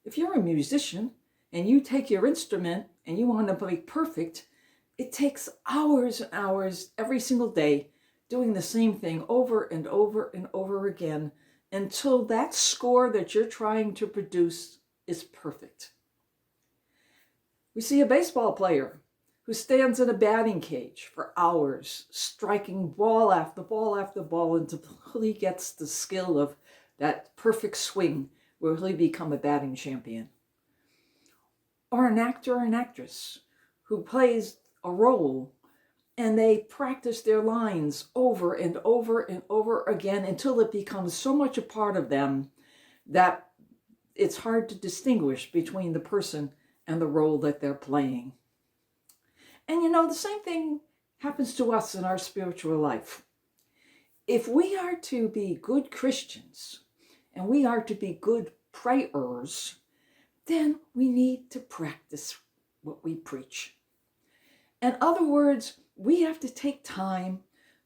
If you're a musician and you take your instrument and you want to be perfect, it takes hours and hours every single day doing the same thing over and over and over again until that score that you're trying to produce is perfect. We see a baseball player who stands in a batting cage for hours, striking ball after ball after ball until he gets the skill of that perfect swing where he'll become a batting champion. Or an actor or an actress who plays a role and they practice their lines over and over and over again until it becomes so much a part of them that it's hard to distinguish between the person and the role that they're playing. And the same thing happens to us in our spiritual life. If we are to be good Christians and we are to be good prayers, then we need to practice what we preach. In other words, we have to take time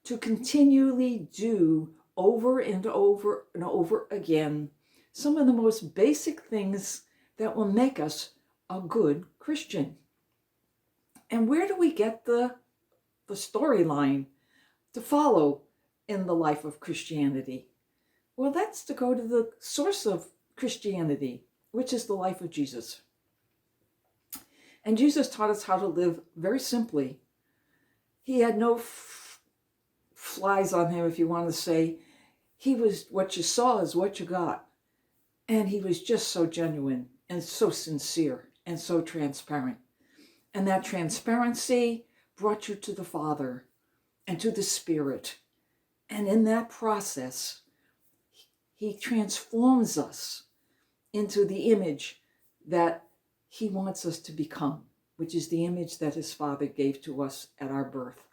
to continually do over and over and over again some of the most basic things that will make us a good Christian. And where do we get the storyline to follow in the life of Christianity? Well, that's to go to the source of Christianity, which is the life of Jesus. And Jesus taught us how to live very simply. He had no flies on him, if you want to say. He was, what you saw is what you got. And he was just so genuine and so sincere and so transparent. And that transparency brought you to the Father and to the Spirit. And in that process, he transforms us into the image that he wants us to become, which is the image that his Father gave to us at our birth.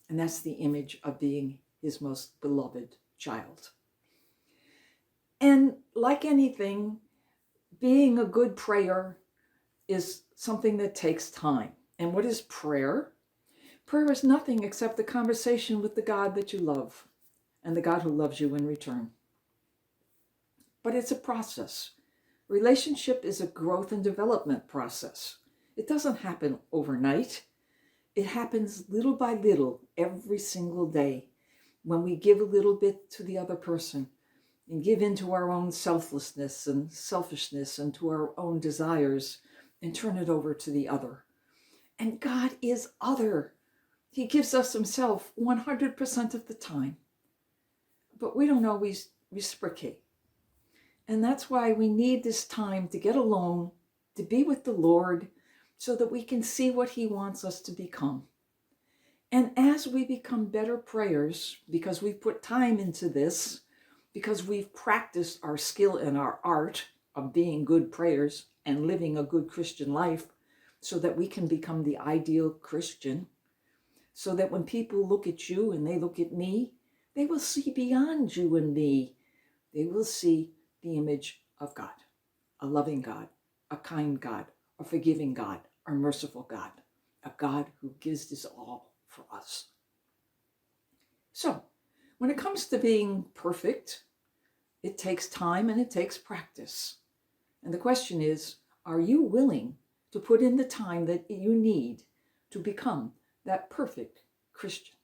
And that's the image of being his most beloved child. And like anything, being a good prayer is something that takes time. And what is prayer? Prayer is nothing except the conversation with the God that you love and the God who loves you in return. But it's a process. Relationship is a growth and development process. It doesn't happen overnight. It happens little by little every single day when we give a little bit to the other person and give into our own selflessness and selfishness and to our own desires and turn it over to the other. And God is other. He gives us himself 100% of the time. But we don't always reciprocate. And that's why we need this time to get alone, to be with the Lord, so that we can see what he wants us to become. And as we become better prayers, because we've put time into this, because we've practiced our skill and our art of being good prayers and living a good Christian life, so that we can become the ideal Christian, so that when people look at you and they look at me, they will see beyond you and me. They will see the image of God, a loving God, a kind God, a forgiving God, a merciful God, a God who gives his all for us. So, when it comes to being perfect, it takes time and it takes practice. And the question is, are you willing to put in the time that you need to become that perfect Christian?